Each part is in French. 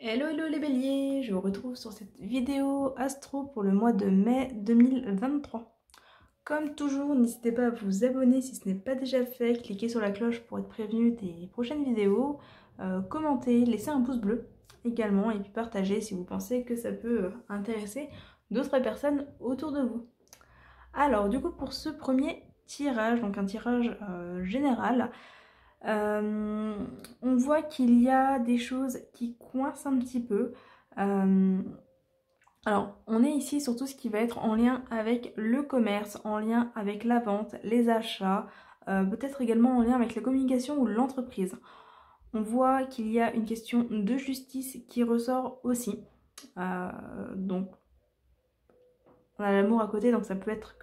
Hello hello les béliers, je vous retrouve sur cette vidéo astro pour le mois de mai 2023. Comme toujours, n'hésitez pas à vous abonner si ce n'est pas déjà fait, cliquez sur la cloche pour être prévenu des prochaines vidéos, commentez, laissez un pouce bleu également et puis partagez si vous pensez que ça peut intéresser d'autres personnes autour de vous. Alors du coup pour ce premier tirage, donc un tirage général, on voit qu'il y a des choses qui coincent un petit peu. Alors, on est ici sur tout ce qui va être en lien avec le commerce, en lien avec la vente, les achats, peut-être également en lien avec la communication ou l'entreprise. On voit qu'il y a une question de justice qui ressort aussi. Donc, on a l'amour à côté, donc ça peut être...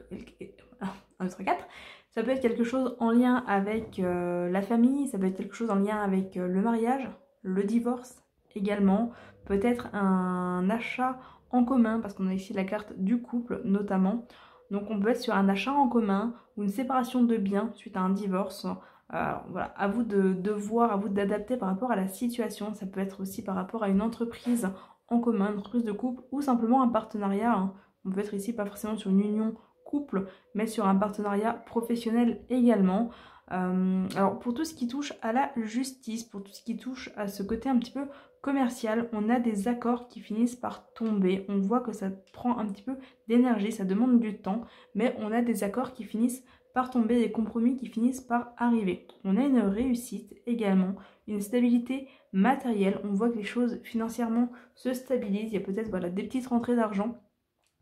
1, 2, 3, 4. Ça peut être quelque chose en lien avec la famille, ça peut être quelque chose en lien avec le mariage, le divorce également, peut-être un achat en commun, parce qu'on a ici la carte du couple notamment. Donc on peut être sur un achat en commun ou une séparation de biens suite à un divorce. Voilà, à vous de voir, à vous d'adapter par rapport à la situation. Ça peut être aussi par rapport à une entreprise en commun, une entreprise de couple ou simplement un partenariat, hein. On peut être ici pas forcément sur une union couple, mais sur un partenariat professionnel également. Alors pour tout ce qui touche à la justice, pour tout ce qui touche à ce côté un petit peu commercial, on a des accords qui finissent par tomber. On voit que ça prend un petit peu d'énergie, ça demande du temps, mais on a des accords qui finissent par tomber, des compromis qui finissent par arriver. On a une réussite également, une stabilité matérielle. On voit que les choses financièrement se stabilisent. Il y a peut-être voilà, des petites rentrées d'argent,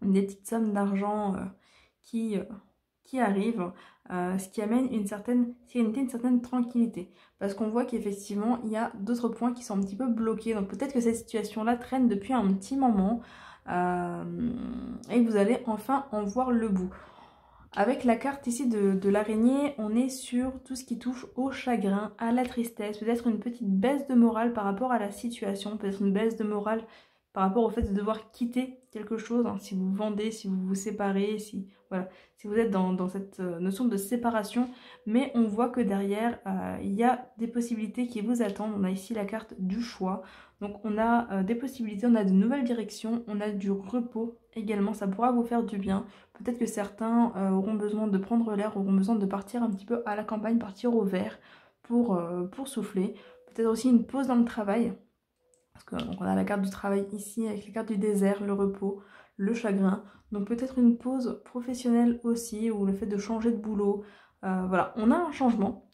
des petites sommes d'argent qui arrivent, ce qui amène une certaine sérénité, une certaine tranquillité. Parce qu'on voit qu'effectivement, il y a d'autres points qui sont un petit peu bloqués. Donc peut-être que cette situation-là traîne depuis un petit moment et que vous allez enfin en voir le bout. Avec la carte ici de l'araignée, on est sur tout ce qui touche au chagrin, à la tristesse, peut-être une petite baisse de morale par rapport à la situation, peut-être une baisse de morale par rapport au fait de devoir quitter quelque chose, hein, si vous vendez, si vous vous séparez, si, voilà, si vous êtes dans cette notion de séparation, mais on voit que derrière, il y a des possibilités qui vous attendent. On a ici la carte du choix, donc on a des possibilités, on a de nouvelles directions, on a du repos également, ça pourra vous faire du bien. Peut-être que certains auront besoin de prendre l'air, auront besoin de partir un petit peu à la campagne, partir au vert pour souffler. Peut-être aussi une pause dans le travail. Parce qu'on a la carte du travail ici avec la carte du désert, le repos, le chagrin. Donc peut-être une pause professionnelle aussi ou le fait de changer de boulot. Voilà, on a un changement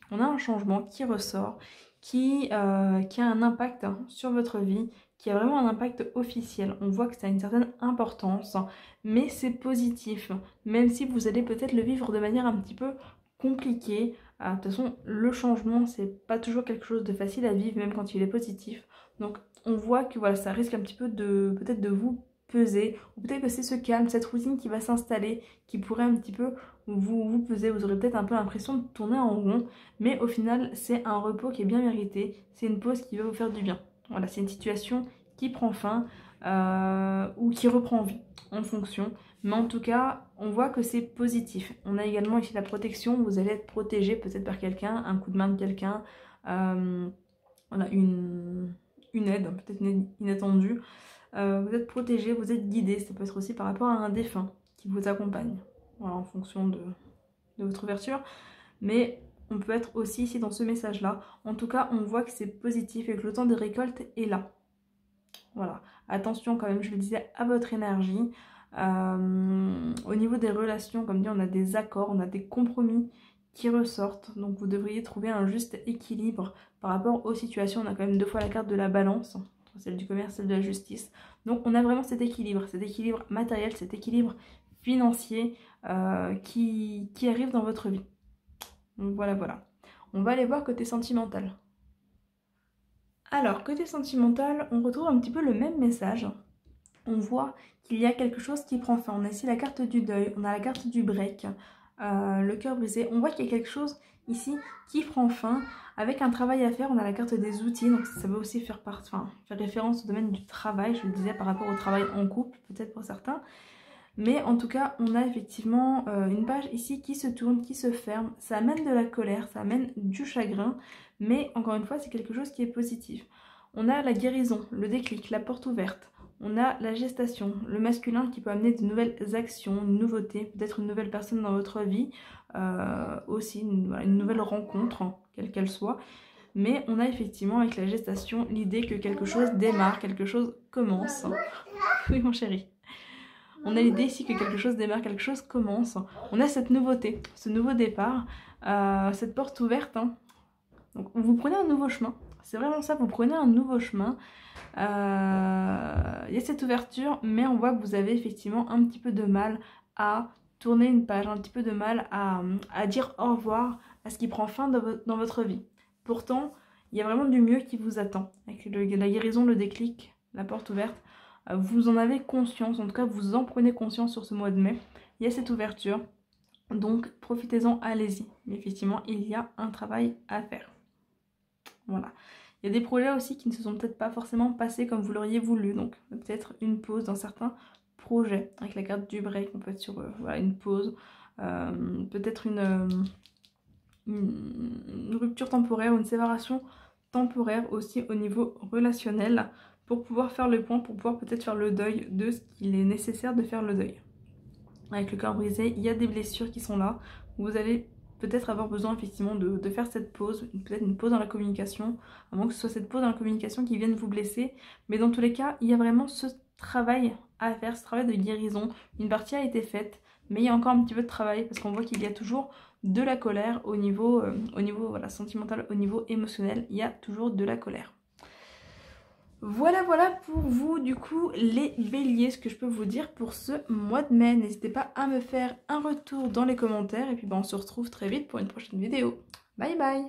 qui ressort, qui a un impact sur votre vie, qui a vraiment un impact officiel. On voit que ça a une certaine importance, mais c'est positif. Même si vous allez peut-être le vivre de manière un petit peu compliquée. De toute façon, le changement, c'est pas toujours quelque chose de facile à vivre, même quand il est positif. Donc on voit que voilà, ça risque un petit peu de peut-être de vous peser, ou peut-être que c'est ce calme, cette routine qui va s'installer, qui pourrait un petit peu vous peser, vous aurez peut-être un peu l'impression de tourner en rond, mais au final c'est un repos qui est bien mérité, c'est une pause qui va vous faire du bien. Voilà, c'est une situation qui prend fin ou qui reprend vie en fonction, mais en tout cas on voit que c'est positif. On a également ici la protection, vous allez être protégé peut-être par quelqu'un, un coup de main de quelqu'un, voilà, une aide, peut-être inattendue. Vous êtes protégé, vous êtes guidé. Ça peut être aussi par rapport à un défunt qui vous accompagne, voilà, en fonction de votre ouverture. Mais on peut être aussi ici dans ce message-là. En tout cas, on voit que c'est positif et que le temps des récoltes est là. Voilà. Attention quand même, je le disais, à votre énergie. Au niveau des relations, comme dit, on a des accords, on a des compromis qui ressortent. Donc vous devriez trouver un juste équilibre par rapport aux situations. On a quand même 2 fois la carte de la balance, celle du commerce, celle de la justice. Donc on a vraiment cet équilibre matériel, cet équilibre financier qui arrive dans votre vie. Donc voilà, voilà. On va aller voir côté sentimental. Alors, côté sentimental, on retrouve un petit peu le même message. On voit qu'il y a quelque chose qui prend fin. On a ici la carte du deuil, on a la carte du break, le cœur brisé. On voit qu'il y a quelque chose ici qui prend fin avec un travail à faire. On a la carte des outils, donc ça veut aussi faire référence au domaine du travail, je le disais, par rapport au travail en couple, peut-être pour certains. Mais en tout cas, on a effectivement une page ici qui se tourne, qui se ferme. Ça amène de la colère, ça amène du chagrin, mais encore une fois, c'est quelque chose qui est positif. On a la guérison, le déclic, la porte ouverte. On a la gestation, le masculin qui peut amener de nouvelles actions, une nouveauté, peut-être une nouvelle personne dans votre vie, aussi une nouvelle rencontre, hein, quelle qu'elle soit. Mais on a effectivement avec la gestation l'idée que quelque chose démarre, quelque chose commence. Oui mon chéri. On a l'idée ici que quelque chose démarre, quelque chose commence. On a cette nouveauté, ce nouveau départ, cette porte ouverte. Hein. Donc vous prenez un nouveau chemin. C'est vraiment ça, vous prenez un nouveau chemin. Il y a cette ouverture, mais on voit que vous avez effectivement un petit peu de mal à tourner une page, un petit peu de mal à dire au revoir à ce qui prend fin dans votre vie. Pourtant, il y a vraiment du mieux qui vous attend. Avec la guérison, le déclic, la porte ouverte, vous en avez conscience, en tout cas vous en prenez conscience sur ce mois de mai. Il y a cette ouverture, donc profitez-en, allez-y. Mais effectivement, il y a un travail à faire. Voilà. Il y a des projets aussi qui ne se sont peut-être pas forcément passés comme vous l'auriez voulu, donc peut-être une pause dans certains projets. Avec la carte du break, on peut être sur voilà, une pause, peut-être une rupture temporaire ou une séparation temporaire aussi au niveau relationnel pour pouvoir faire le point, pour pouvoir peut-être faire le deuil de ce qu'il est nécessaire de faire le deuil. Avec le cœur brisé, il y a des blessures qui sont là, vous allez peut-être avoir besoin effectivement de faire cette pause, peut-être une pause dans la communication, à moins que ce soit cette pause dans la communication qui vienne vous blesser, mais dans tous les cas, il y a vraiment ce travail à faire, ce travail de guérison. Une partie a été faite, mais il y a encore un petit peu de travail parce qu'on voit qu'il y a toujours de la colère au niveau voilà, sentimental, au niveau émotionnel, il y a toujours de la colère. Voilà pour vous du coup les béliers, ce que je peux vous dire pour ce mois de mai. N'hésitez pas à me faire un retour dans les commentaires et puis on se retrouve très vite pour une prochaine vidéo. Bye bye.